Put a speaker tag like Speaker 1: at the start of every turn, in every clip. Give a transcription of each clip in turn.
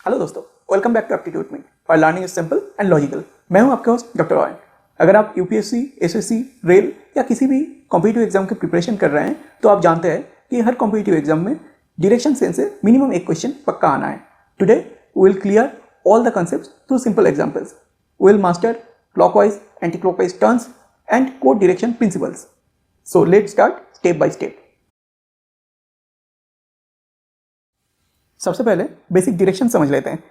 Speaker 1: Hello दोस्तों, welcome back to aptitude me for learning is simple and logical. मैं हूं आपके होस्ट डॉक्टर ऑयन। अगर आप यूपीएससी, एसएससी, रेल या किसी भी कॉम्पिटिटिव एग्जाम की प्रिपरेशन कर रहे हैं तो आप जानते हैं कि हर कॉम्पिटिटिव एग्जाम में डायरेक्शन सेंस से मिनिमम एक क्वेश्चन पक्का आना है। Today we will clear all the concepts through simple examples. We will master clockwise, anti clockwise turns and code direction principles. So let's start step by step. सबसे पहले basic direction समझ लेते हैं।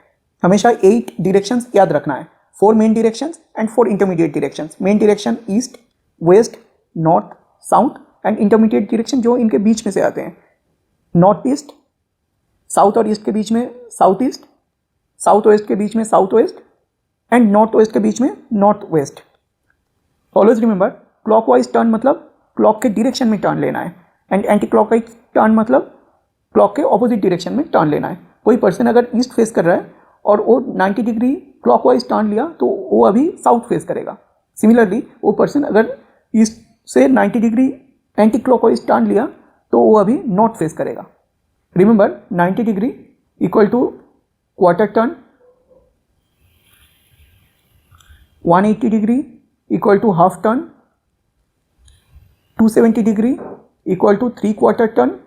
Speaker 1: हमेशा 8 डायरेक्शंस याद रखना है। 4 main directions and 4 intermediate directions. Main direction east, west, north, south and intermediate direction जो इनके बीच में से आते हैं। नॉर्थ ईस्ट, साउथ और ईस्ट के बीच में साउथ ईस्ट, साउथ वेस्ट के बीच में south west and north waste के बीच में north west. Always remember, clockwise turn मतलब क्लॉक के डायरेक्शन में टर्न लेना है एंड एंटी क्लॉकवाइज टर्न मतलब क्लॉक के ऑपोजिट डायरेक्शन में टर्न लेना है। कोई पर्सन अगर ईस्ट फेस कर रहा है और वो 90 डिग्री क्लॉकवाइज टर्न लिया तो वो अभी साउथ फेस करेगा। सिमिलरली वो पर्सन अगर ईस्ट से 90 डिग्री एंटी क्लॉकवाइज टर्न लिया तो वो अभी नॉर्थ फेस करेगा। Remember, 90 degree equal to quarter turn, 180 degree equal to half turn, 270 degree equal to 3 quarter turn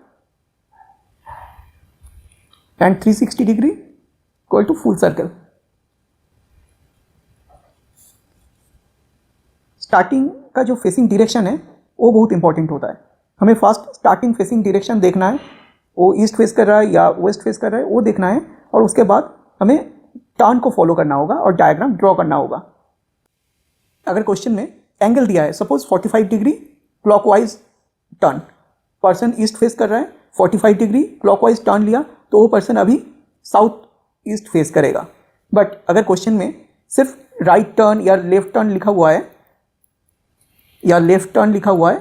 Speaker 1: and 360 degree equal to full circle. Starting का जो facing direction है वो बहुत इंपॉर्टेंट होता है। हमें फर्स्ट स्टार्टिंग फेसिंग डायरेक्शन देखना है, वो ईस्ट फेस कर रहा है या वेस्ट फेस कर रहा है वो देखना है, और उसके बाद हमें टर्न को फॉलो करना होगा और डायग्राम ड्रॉ करना होगा। अगर क्वेश्चन में एंगल दिया है, suppose 45 degree clockwise turn, person east face कर रहा है, 45 डिग्री क्लॉकवाइज टर्न लिया तो वो पर्सन अभी साउथ ईस्ट फेस करेगा। बट अगर क्वेश्चन में सिर्फ राइट टर्न या लेफ्ट टर्न लिखा हुआ है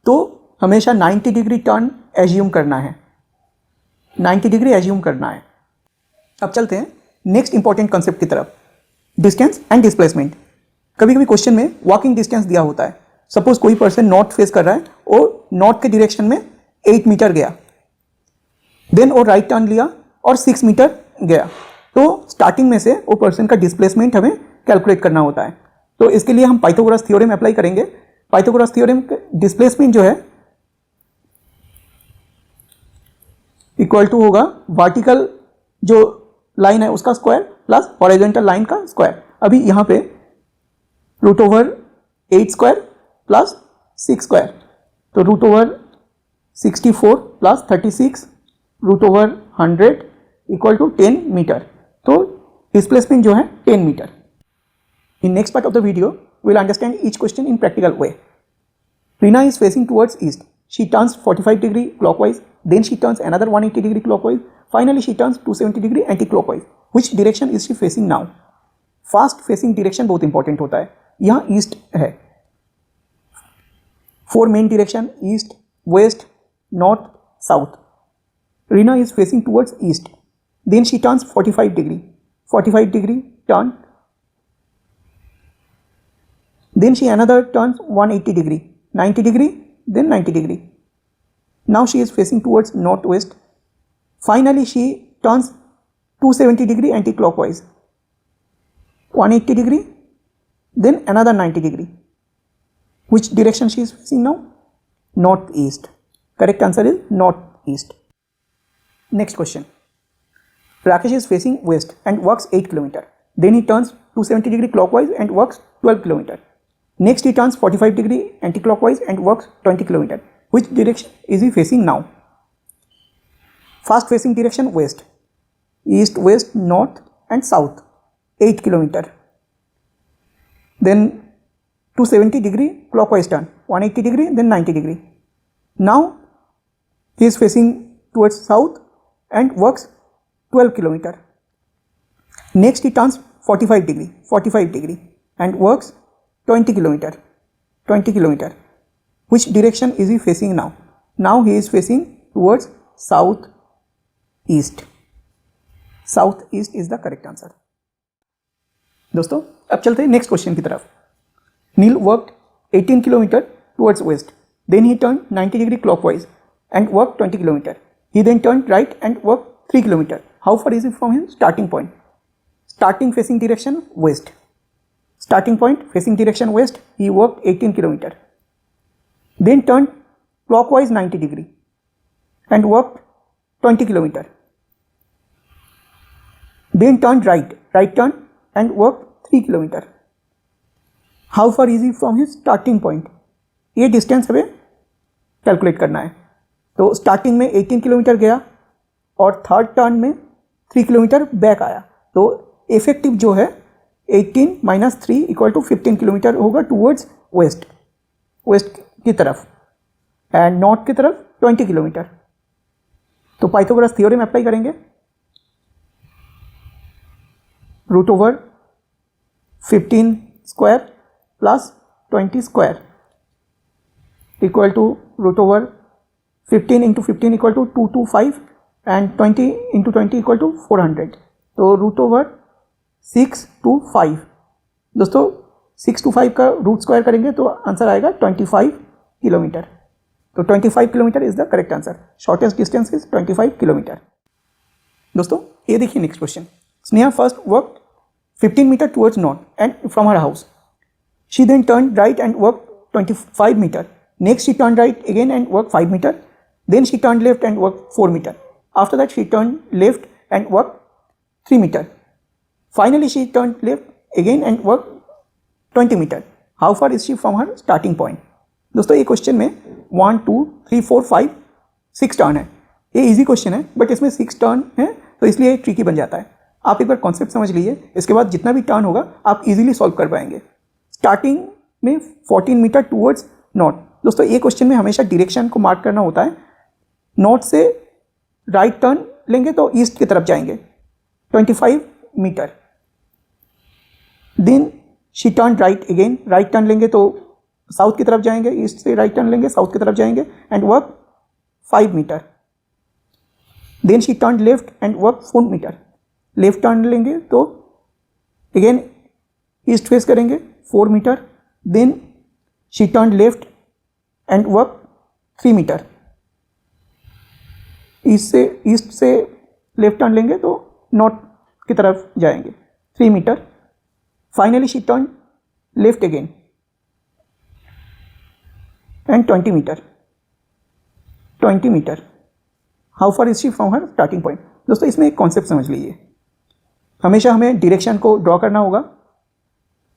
Speaker 1: तो हमेशा 90 डिग्री टर्न एज्यूम करना है, 90 डिग्री एज्यूम करना है। अब चलते हैं नेक्स्ट इंपॉर्टेंट कॉन्सेप्ट की तरफ, डिस्टेंस एंड डिस्प्लेसमेंट। कभी कभी क्वेश्चन में वॉकिंग डिस्टेंस दिया होता है। सपोज कोई पर्सन नॉर्थ फेस कर रहा है और नॉर्थ के डायरेक्शन में 8 मीटर गया, देन वो राइट टर्न लिया और 6 मीटर गया, तो स्टार्टिंग में से वो पर्सन का डिस्प्लेसमेंट हमें कैलकुलेट करना होता है। तो इसके लिए हम पाइथागोरस थ्योरम अप्लाई करेंगे। पाइथागोरस थ्योरम डिस्प्लेसमेंट जो है इक्वल टू होगा वर्टिकल जो लाइन है उसका स्क्वायर प्लस हॉरिजॉन्टल लाइन का स्क्वायर। अभी यहाँ पे √8 स्क्वायर प्लस 6 स्क्वायर, तो √64 प्लस 36 √100 इक्वल टू 10 मीटर। तो डिस्प्लेसमेंट जो है 10 metre. In next part of the video will understand each question in practical way. Rina is facing towards east, she turns 45 degree clockwise, then she turns another 180 degree clockwise, finally she turns 270 degree anti clockwise. Which direction is she facing now? Fast facing direction बहुत important होता है। यहाँ east है, 4 main direction east, west, north, south. Rina is facing towards east. Then she turns 45 degree. 45 degree turn. Then she another turns 180 degree. 90 degree. Then 90 degree. Now she is facing towards northwest. Finally she turns 270 degree anti-clockwise. 180 degree. Then another 90 degree. Which direction she is facing now? Northeast. Correct answer is northeast. Next question. Rakesh is facing west and walks 8 km. Then he turns 270 degree clockwise and walks 12 km. Next he turns 45 degree anti-clockwise and walks 20 km. Which direction is he facing now? Fast facing direction west. East, west, north and south. 8 km. Then 270 degree clockwise turn. 180 degree then 90 degree. Now he is facing towards south and walks 12 km. Next he turns 45 degree and walks 20 km. Which direction is he facing now? Now he is facing towards southeast. Southeast is the correct answer. दोस्तों अब चलते हैं next question की तरफ। Neel worked 18 kilometre towards west, then he turn 90 degree clockwise and walked 20 km. He then turned right and walked 3 km. How far is it from his starting point? Starting facing direction waste, starting point facing direction west, he walked 18 kilometer, then turned clockwise 90 degree and walked 20 kilometer, then turned right turn and walked 3 kilometer. How far is he from his starting point? ये distance हमें calculate करना है। तो starting में 18 kilometre गया और third turn में 3 kilometre back आया, तो इफेक्टिव जो है 18 माइनस 3 इक्वल टू 15 किलोमीटर होगा टूवर्ड्स वेस्ट, वेस्ट की तरफ, एंड नॉर्थ की तरफ 20 किलोमीटर। तो पाइथागोरस थ्योरम अप्लाई करेंगे, root over 15 square plus 20 square equal to root over 15 into 15 equal to 225 and 20 into 20 equal to 400, तो रूट ओवर 6 to 5। दोस्तों 6 to 5 का रूट स्क्वायर करेंगे तो आंसर आएगा 25 किलोमीटर। तो 25 kilometre is the correct answer. Shortest distance is 25 kilometre. दोस्तों ये देखिए next question. Sneha first walk 15 metre towards north and from her house, she then turn right and walk 25 metre, next she turn right again and walk 5 metre, then she turn left and walk 4 metre, after that she turn left and walk 3 metre, finally she turned left again and worked 20 meter. How far is she from her starting point? दोस्तों ये question में 1 2 3 4 5 6 turn है। ये easy question है but इसमें 6 turn है तो इसलिए ट्रिकी बन जाता है। आप एक बार कॉन्सेप्ट समझ लीजिए, इसके बाद जितना भी टर्न होगा आप इजीली सॉल्व कर पाएंगे। स्टार्टिंग में 14 मीटर टूवर्ड्स नॉर्थ। दोस्तों ये क्वेश्चन में हमेशा डायरेक्शन को मार्क करना होता है। नॉर्थ से राइट टर्न लेंगे तो ईस्ट की तरफ जाएंगे 25 metre, then she turn right again, right turn लेंगे तो साउथ की तरफ जाएंगे, ईस्ट से राइट टर्न लेंगे साउथ की तरफ जाएंगे and walk 5 metre, then she turn left and walk 4 metre, left turn लेंगे तो अगेन ईस्ट फेस करेंगे 4 metre, then she turn left and walk 3 metre, east से लेफ्ट टर्न लेंगे तो नॉर्थ की तरफ जाएंगे 3 metre, finally she turn left again and 20 metre, 20 metre. How far is she from her starting point? दोस्तों इसमें एक कॉन्सेप्ट समझ लीजिए, हमेशा हमें डायरेक्शन को ड्रॉ करना होगा।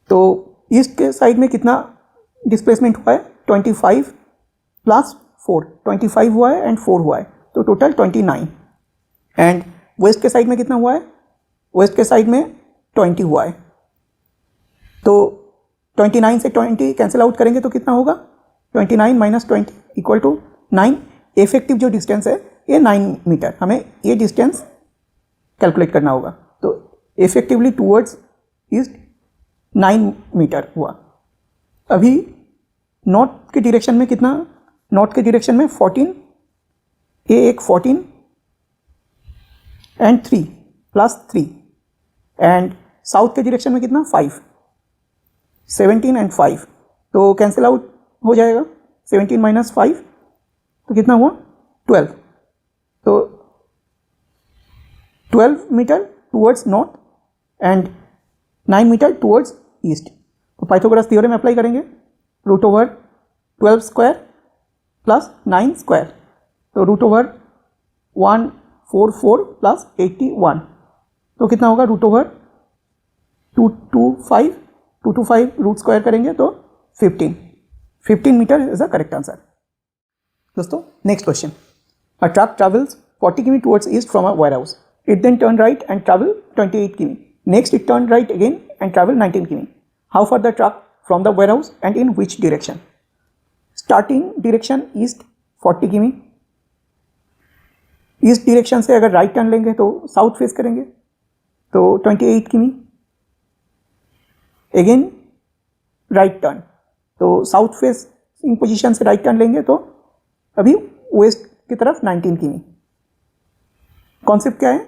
Speaker 1: तो ईस्ट के साइड में कितना डिस्प्लेसमेंट हुआ है? 25 प्लस 4, 25 हुआ है एंड 4 हुआ है, तो टोटल 29। एंड वेस्ट के साइड में कितना हुआ है? वेस्ट के साइड में 20 हुआ है, तो 29 से 20 कैंसिल आउट करेंगे तो कितना होगा? 29 माइनस 20 इक्वल टू 9। इफेक्टिव जो डिस्टेंस है ये 9 मीटर, हमें ये डिस्टेंस कैलकुलेट करना होगा। तो इफेक्टिवली टूवर्ड्स ईस्ट 9 मीटर हुआ। अभी नॉर्थ के डायरेक्शन में कितना? नॉर्थ के डायरेक्शन में 14, ये एक 14 एंड 3 प्लस 3, एंड साउथ के डायरेक्शन में कितना? 5, 17 एंड 5, तो कैंसिल आउट हो जाएगा। 17 माइनस 5 तो कितना हुआ? 12, तो 12 metre towards north and 9 metre towards east. तो पाइथागोरस थ्योरम अप्लाई करेंगे, root over 12 square plus 9 square, तो रूट ओवर 144 प्लस 81, तो कितना होगा? रूट ओवर 225 रूट स्क्वायर करेंगे तो 15 metre is the correct answer. दोस्तों next question. A truck travels 40 किमी towards east from a warehouse. It then turn right and travel 28 किमी. Next it turn right again and travel 19 किमी. How far the truck from the warehouse and in which direction? Starting direction east 40 किमी. East direction से अगर right turn लेंगे तो south face करेंगे तो 28 किमी, अगेन राइट टर्न, तो साउथ फेसिंग पोजीशन से राइट टर्न लेंगे तो अभी वेस्ट की तरफ 19 किमी। कॉन्सेप्ट क्या है?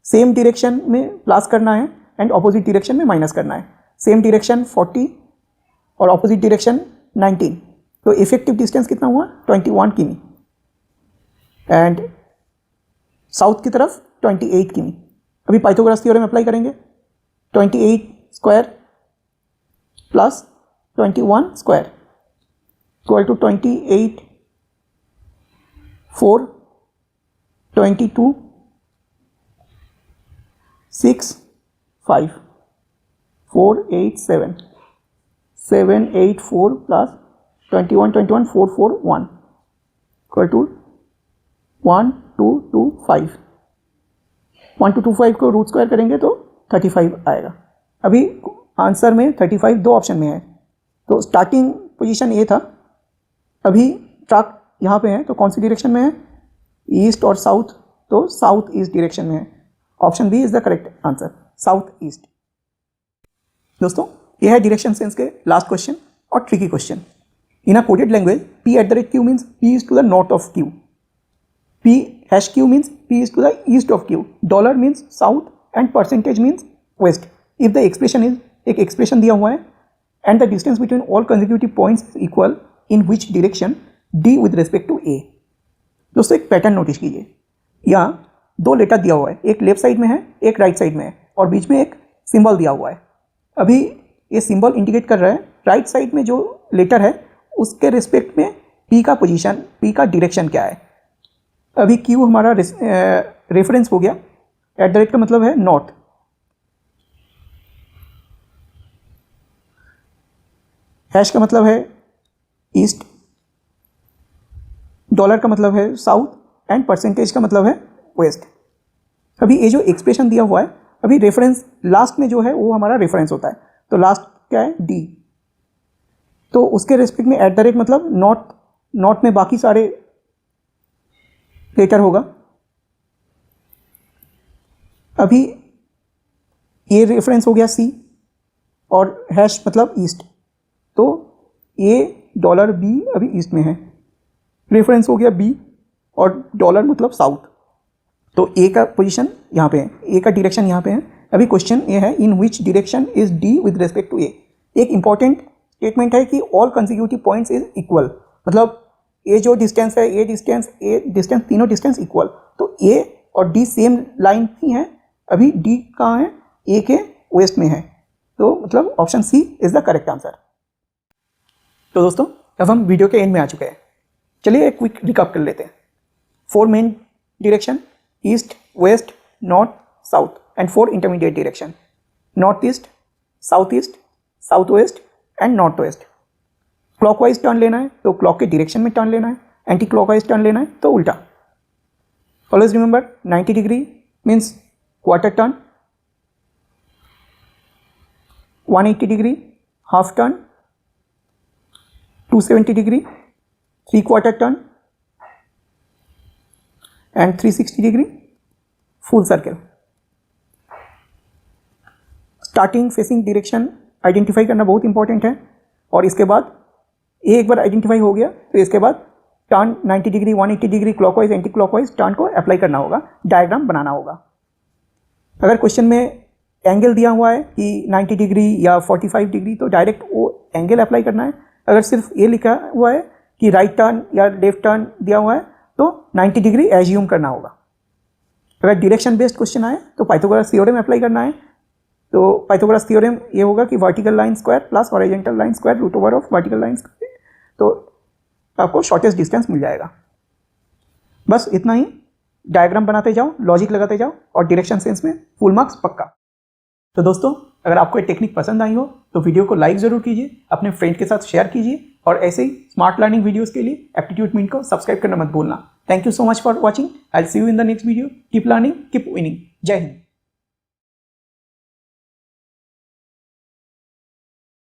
Speaker 1: सेम डायरेक्शन में प्लस करना है एंड ऑपोजिट डायरेक्शन में माइनस करना है। सेम डायरेक्शन 40 और ऑपोजिट डायरेक्शन 19, तो इफेक्टिव डिस्टेंस कितना हुआ? 21 किमी। एंड साउथ की तरफ 28 किमी। अभी पाइथागोरस थ्योरम अप्लाई करेंगे। 28 square plus 21 square equal to 28 4 22 6 5 4 8 7 7 8 4 plus 21 21 4 4 1 equal to 1 2 2 5 1 2 2 5 को रूट स्क्वायर करेंगे तो 35 आएगा। अभी आंसर में 35 दो ऑप्शन में है, तो स्टार्टिंग पोजीशन ए था, अभी ट्रैक यहाँ पे है तो कौन सी डायरेक्शन में है, ईस्ट और साउथ, तो साउथ ईस्ट डायरेक्शन में है। Option B is the correct answer, south east. दोस्तों ये है डायरेक्शन सेंस के लास्ट क्वेश्चन और tricky question. In a coded language p@q means p is to the north of q, p#q means p is to the east of q, dollar means south and percentage means west. If the expression is, एक expression दिया हुआ है, and the distance between all consecutive points is equal in which direction d with respect to a. दोस्तों एक pattern notice कीजिए, यहाँ दो letter दिया हुआ है, एक लेफ्ट साइड में है एक राइट साइड में है और बीच में एक सिंबल दिया हुआ है। अभी ये सिंबल इंडिकेट कर रहा है राइट साइड में जो लेटर है उसके रिस्पेक्ट में p का पोजीशन, p का डायरेक्शन क्या है। अभी q हमारा रेफरेंस हो गया, @ का मतलब है नॉर्थ, हैश का मतलब है ईस्ट, डॉलर का मतलब है साउथ एंड परसेंटेज का मतलब है वेस्ट। अभी ये जो एक्सप्रेशन दिया हुआ है, अभी रेफरेंस लास्ट में जो है वो हमारा रेफरेंस होता है, तो लास्ट क्या है डी, तो उसके रेस्पेक्ट में @ मतलब नॉर्थ में बाकी सारे लेटर होगा। अभी ये रेफरेंस हो गया सी और हैश मतलब ईस्ट, तो ए डॉलर बी अभी ईस्ट में है, रेफरेंस हो गया बी और डॉलर मतलब साउथ, तो ए का पोजीशन यहाँ पे है, ए का डायरेक्शन यहाँ पे है। अभी क्वेश्चन ये है in which direction is D with respect to A. एक इंपॉर्टेंट स्टेटमेंट है कि all consecutive points is equal, मतलब ए जो डिस्टेंस है, ए डिस्टेंस तीनों डिस्टेंस इक्वल, तो ए और डी सेम लाइन ही है। अभी डी कहाँ है, ए के वेस्ट में है, तो मतलब option C is the correct answer. तो दोस्तों अब हम वीडियो के एंड में आ चुके हैं, चलिए एक क्विक रिकैप कर लेते हैं। 4 main direction, east, west, north, south and 4 intermediate direction, north east, south west and north west. Clockwise turn लेना है तो क्लॉक के डायरेक्शन में टर्न लेना है, एंटी क्लॉकवाइज टर्न लेना है तो उल्टा। Always remember 90 degree means quarter turn, 180 degree half turn, 270 degree 3/4 turn and 360 degree full circle. Starting facing direction identify करना बहुत इंपॉर्टेंट है, और इसके बाद एक बार आइडेंटिफाई हो गया तो इसके बाद turn 90 degree 180 degree clockwise anti clockwise turn को अप्लाई करना होगा, डायग्राम बनाना होगा। अगर क्वेश्चन में एंगल दिया हुआ है कि 90 डिग्री या 45 डिग्री तो डायरेक्ट वो एंगल अप्लाई करना है। अगर सिर्फ ये लिखा हुआ है कि राइट टर्न या लेफ्ट टर्न दिया हुआ है तो 90 डिग्री एज्यूम करना होगा। अगर डायरेक्शन बेस्ड क्वेश्चन आए तो पाइथागोरस थ्योरम अप्लाई करना है, तो पाइथागोरस थ्योरम ये होगा कि vertical line square plus horizontal line square root over of vertical line square, तो आपको शॉर्टेस्ट डिस्टेंस मिल जाएगा। बस इतना ही, डायग्राम बनाते जाओ, लॉजिक लगाते जाओ और डायरेक्शन सेंस में फुल मार्क्स पक्का। तो दोस्तों अगर आपको ये टेक्निक पसंद आई हो तो वीडियो को लाइक ज़रूर कीजिए, अपने फ्रेंड के साथ शेयर कीजिए, और ऐसे ही स्मार्ट लर्निंग वीडियोस के लिए एप्टीट्यूड मीट को सब्सक्राइब करना मत भूलना। Thank you so much for watching, I will see you in the next video. Keep learning, keep winning. जय हिंद।